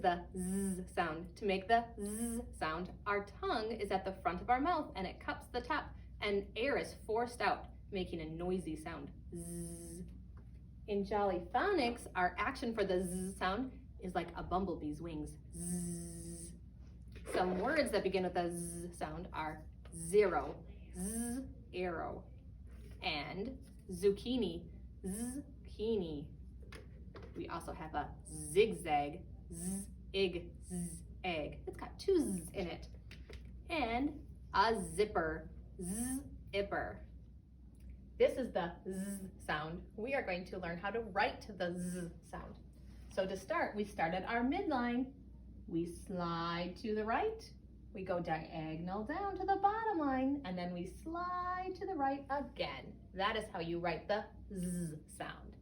the Z sound. To make the Z sound, our tongue is at the front of our mouth and it cups the top and air is forced out, making a noisy sound. Z. In Jolly Phonics, our action for the Z sound is like a bumblebee's wings. Z. Some words that begin with a Z sound are zero, Z, arrow, and zucchini, zucchini. We also have a zigzag, z-ig, z-egg. It's got two z's in it. And a zipper, z-ipper. This is the z sound. We are going to learn how to write the z sound. So to start, we start at our midline. We slide to the right. We go diagonal down to the bottom line, and then we slide to the right again. That is how you write the z sound.